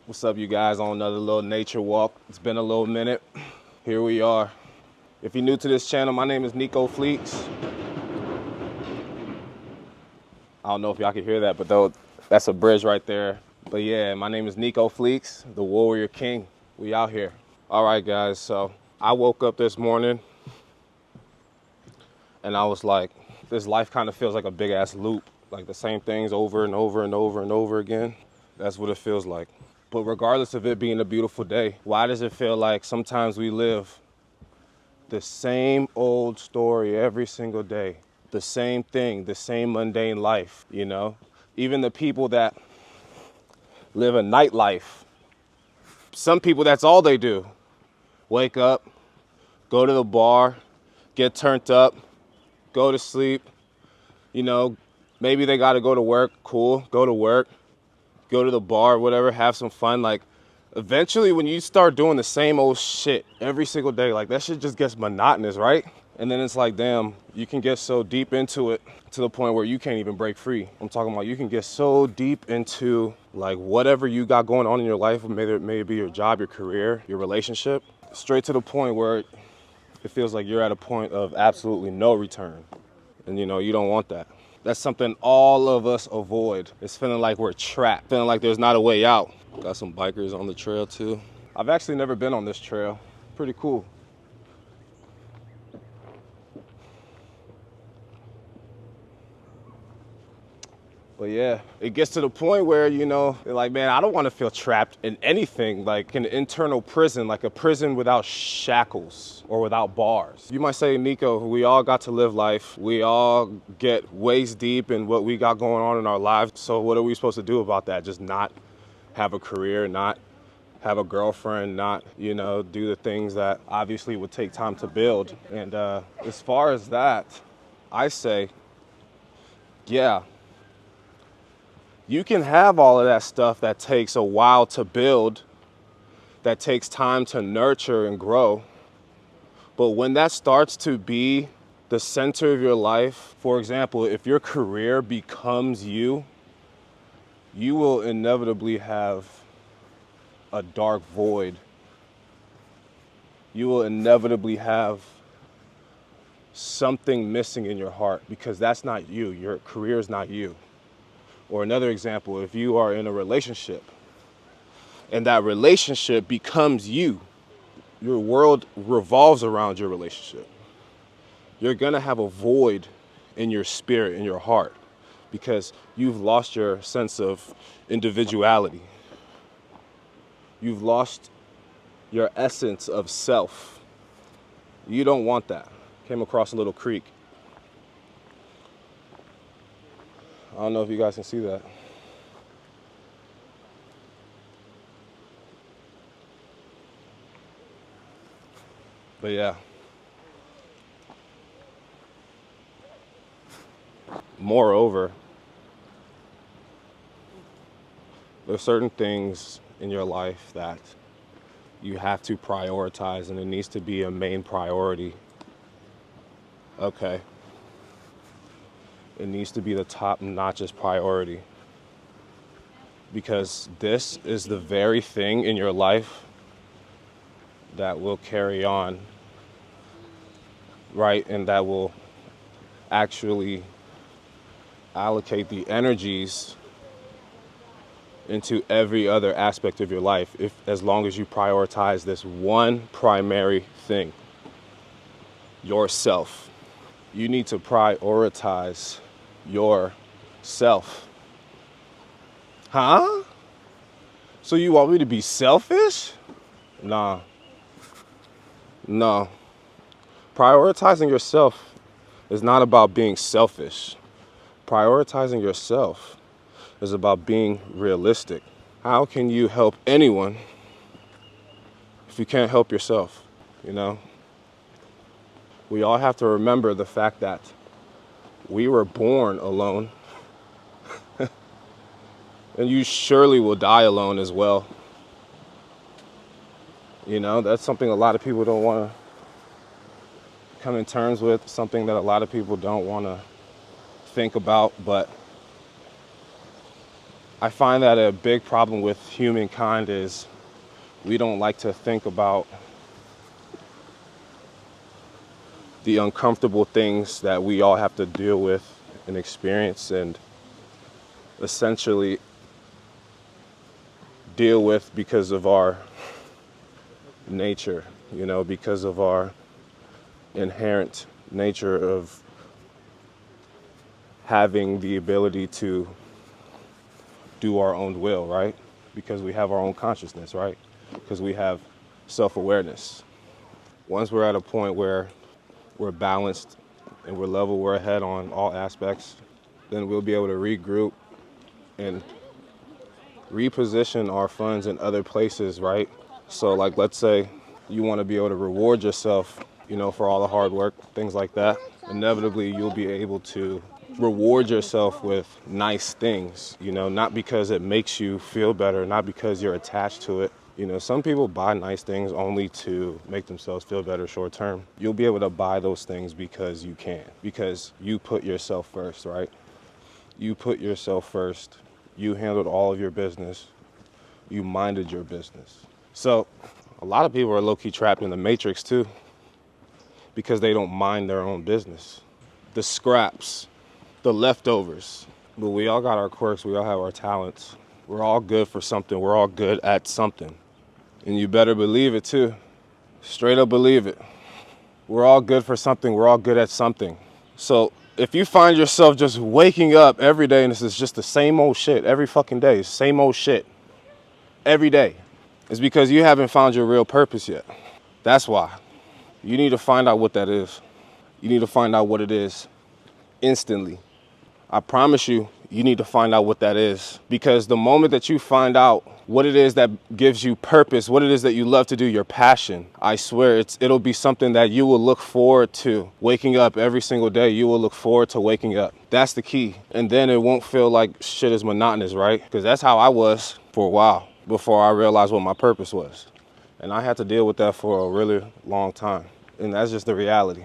What's up, you guys, on another little nature walk? It's been a little minute. Here we are. If you're new to this channel, my name is Nico Fleeks. I don't know if y'all can hear that, but though that's a bridge right there. But yeah, my name is Nico Fleeks, the Warrior King. We out here. All right, guys, so I woke up this morning and I was like, this life kind of feels like a big ass loop, like the same things over and over and over and over again. That's what it feels like. But regardless of it being a beautiful day, why does it feel like sometimes we live the same old story every single day? The same thing, the same mundane life, you know? Even the people that live a nightlife, some people, that's all they do. Wake up, go to the bar, get turned up, go to sleep, you know, maybe they gotta go to work, cool, go to work, go to the bar, whatever, have some fun. Like, eventually when you start doing the same old shit every single day, like that shit just gets monotonous, right? And then it's like, damn, you can get so deep into it to the point where you can't even break free. I'm talking about you can get so deep into like whatever you got going on in your life, maybe it may be your job, your career, your relationship, straight to the point where it feels like you're at a point of absolutely no return. And you know, you don't want that. That's something all of us avoid. It's feeling like we're trapped, feeling like there's not a way out. Got some bikers on the trail too. I've actually never been on this trail. Pretty cool. But yeah, it gets to the point where, you know, they're like, man, I don't want to feel trapped in anything, like an internal prison, like a prison without shackles or without bars. You might say, Nico, we all got to live life. We all get waist deep in what we got going on in our lives. So what are we supposed to do about that? Just not have a career, not have a girlfriend, not, you know, do the things that obviously would take time to build. And as far as that, I say, yeah, you can have all of that stuff that takes a while to build, that takes time to nurture and grow. But when that starts to be the center of your life, for example, if your career becomes you, you will inevitably have a dark void. You will inevitably have something missing in your heart because that's not you. Your career is not you. Or another example, if you are in a relationship and that relationship becomes you, your world revolves around your relationship, you're gonna have a void in your spirit, in your heart, because you've lost your sense of individuality. You've lost your essence of self. You don't want that. Came across a little creek. I don't know if you guys can see that. But yeah. Moreover, there's certain things in your life that you have to prioritize, and it needs to be a main priority. Okay. It needs to be the top notchest priority. Because this is the very thing in your life that will carry on, right? And that will actually allocate the energies into every other aspect of your life, if as long as you prioritize this one primary thing, yourself. You need to prioritize yourself. Huh? So you want me to be selfish? Nah. No. Prioritizing yourself is not about being selfish. Prioritizing yourself is about being realistic. How can you help anyone if you can't help yourself? You know? We all have to remember the fact that we were born alone. And you surely will die alone as well. You know, that's something a lot of people don't want to come in terms with, something that a lot of people don't want to think about, but I find that a big problem with humankind is we don't like to think about the uncomfortable things that we all have to deal with and experience and essentially deal with because of our nature, because of our inherent nature of having the ability to do our own will, right? Because we have our own consciousness, right? Because we have self-awareness. Once we're at a point where we're balanced and we're level, we're ahead on all aspects, then we'll be able to regroup and reposition our funds in other places, right? So like, let's say you want to be able to reward yourself, for all the hard work, things like that. Inevitably, you'll be able to reward yourself with nice things, not because it makes you feel better, not because you're attached to it. Some people buy nice things only to make themselves feel better short term. You'll be able to buy those things because you can, because you put yourself first, right? You put yourself first. You handled all of your business. You minded your business. So a lot of people are low-key trapped in the matrix too, because they don't mind their own business. The scraps, the leftovers. But we all got our quirks. We all have our talents. We're all good for something. We're all good at something. And you better believe it too. Straight up believe it. We're all good for something. We're all good at something. So if you find yourself just waking up every day and this is just the same old shit every fucking day, same old shit every day, it's because you haven't found your real purpose yet. That's why. You need to find out what that is. You need to find out what it is instantly. I promise you, you need to find out what that is. Because the moment that you find out what it is that gives you purpose, what it is that you love to do, your passion, I swear it'll be something that you will look forward to. Waking up every single day, you will look forward to waking up. That's the key. And then it won't feel like shit is monotonous, right? Because that's how I was for a while before I realized what my purpose was. And I had to deal with that for a really long time. And that's just the reality.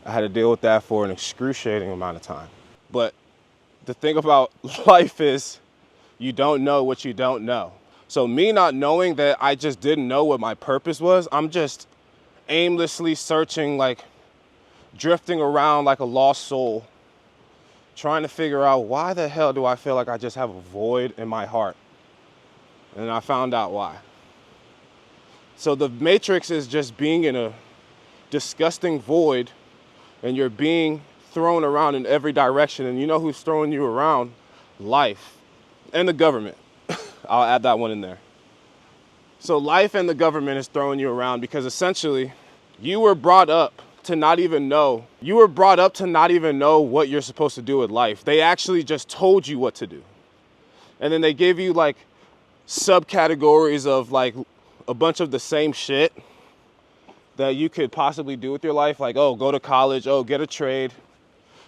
I had to deal with that for an excruciating amount of time. But the thing about life is you don't know what you don't know. So me not knowing that I just didn't know what my purpose was, I'm just aimlessly searching, like drifting around like a lost soul, trying to figure out why the hell do I feel like I just have a void in my heart. And I found out why. So the matrix is just being in a disgusting void and you're being thrown around in every direction. And you know who's throwing you around? Life and the government. I'll add that one in there. So life and the government is throwing you around because essentially you were brought up to not even know. You were brought up to not even know what you're supposed to do with life. They actually just told you what to do. And then they gave you like subcategories of like a bunch of the same shit that you could possibly do with your life. Like, oh, go to college. Oh, get a trade.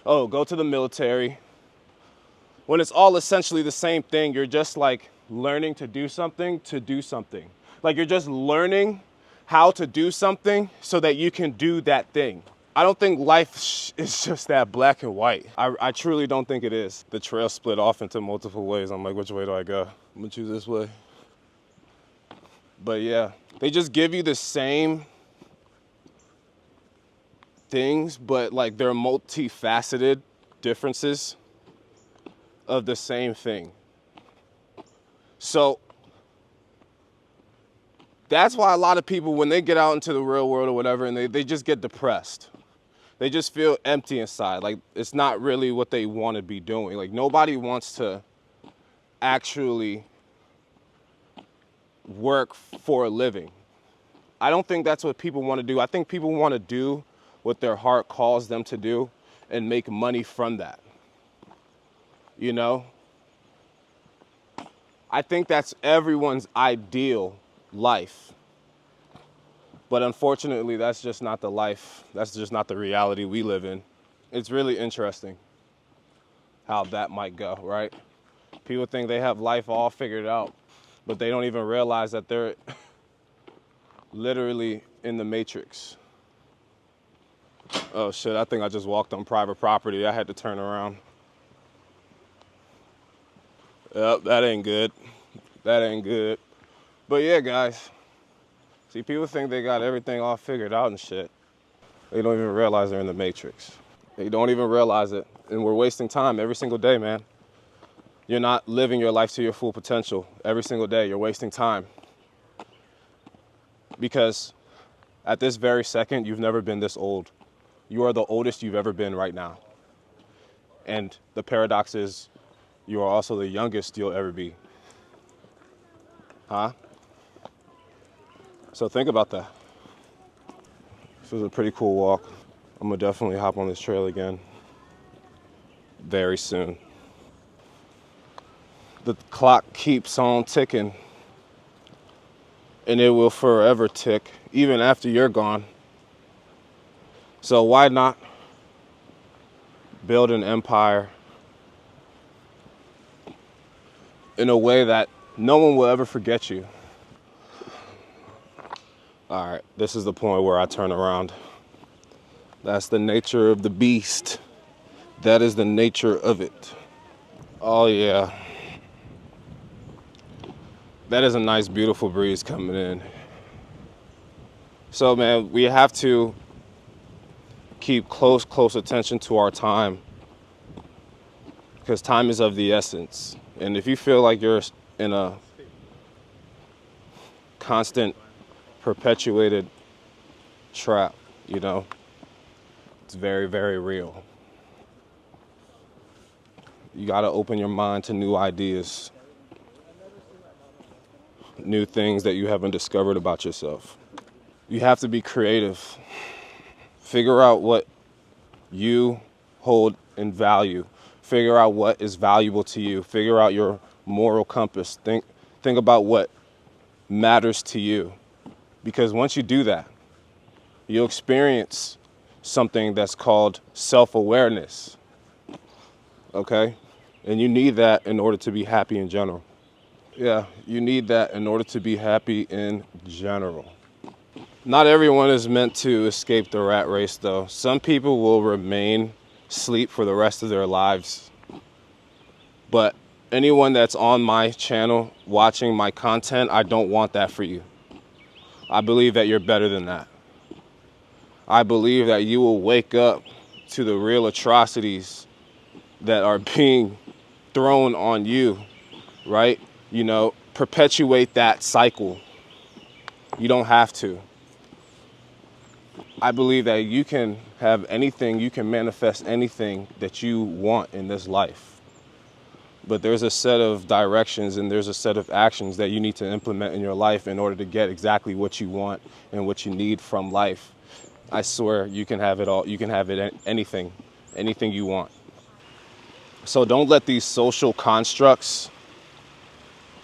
Oh, go to the military. When it's all essentially the same thing, you're just like learning to do something to do something. Like you're just learning how to do something so that you can do that thing. I don't think life is just that black and white. I truly don't think it is. The trail split off into multiple ways. I'm like, which way do I go? I'm gonna choose this way. But yeah, they just give you the same things, but like they're multifaceted differences of the same thing. So that's why a lot of people, when they get out into the real world or whatever, and they just get depressed. They just feel empty inside. Like it's not really what they want to be doing. Like nobody wants to actually work for a living. I don't think that's what people want to do. I think people want to do what their heart calls them to do and make money from that. You know? I think that's everyone's ideal life. But unfortunately, that's just not the life. That's just not the reality we live in. It's really interesting how that might go, right? People think they have life all figured out, but they don't even realize that they're literally in the matrix. Oh shit, I think I just walked on private property. I had to turn around. Yep, that ain't good. That ain't good. But yeah, guys. See, people think they got everything all figured out and shit. They don't even realize they're in the matrix. They don't even realize it. And we're wasting time every single day, man. You're not living your life to your full potential. Every single day, you're wasting time. Because at this very second, you've never been this old. You are the oldest you've ever been right now. And the paradox is, you are also the youngest you'll ever be. Huh? So think about that. This was a pretty cool walk. I'm gonna definitely hop on this trail again very soon. The clock keeps on ticking, and it will forever tick, even after you're gone. So why not build an empire in a way that no one will ever forget you? All right, this is the point where I turn around. That's the nature of the beast. That is the nature of it. Oh yeah. That is a nice, beautiful breeze coming in. So man, we have to keep close attention to our time, because time is of the essence. And if you feel like you're in a constant, perpetuated trap, you know, it's very, very real. You got to open your mind to new ideas, new things that you haven't discovered about yourself. You have to be creative. Figure out what you hold in value. Figure out what is valuable to you. Figure out your moral compass. Think about what matters to you. Because once you do that, you'll experience something that's called self-awareness. Okay? And you need that in order to be happy in general. Yeah, you need that in order to be happy in general. Not everyone is meant to escape the rat race, though. Some people will remain asleep for the rest of their lives. But anyone that's on my channel watching my content, I don't want that for you. I believe that you're better than that. I believe that you will wake up to the real atrocities that are being thrown on you, right? You know, perpetuate that cycle. You don't have to. I believe that you can have anything, you can manifest anything that you want in this life. But there's a set of directions and there's a set of actions that you need to implement in your life in order to get exactly what you want and what you need from life. I swear you can have it all. You can have it anything you want. So don't let these social constructs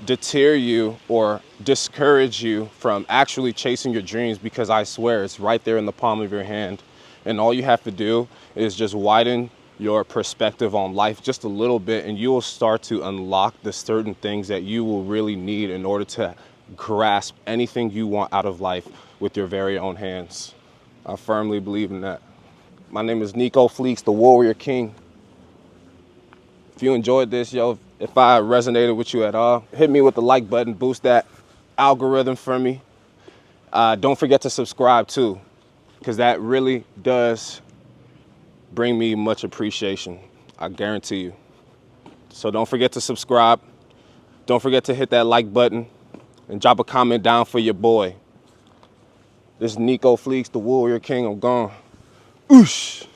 deter you or discourage you from actually chasing your dreams, because I swear it's right there in the palm of your hand. And all you have to do is just widen your perspective on life just a little bit, and you will start to unlock the certain things that you will really need in order to grasp anything you want out of life with your very own hands. I firmly believe in that. My name is Nico Fleeks, the Warrior King. If you enjoyed this, yo, if I resonated with you at all, hit me with the like button, boost that algorithm for me. Don't forget to subscribe too, because that really does bring me much appreciation. I guarantee you. So don't forget to subscribe. Don't forget to hit that like button and drop a comment down for your boy. This is Nico Fleeks, the Warrior King. I'm gone. Oosh.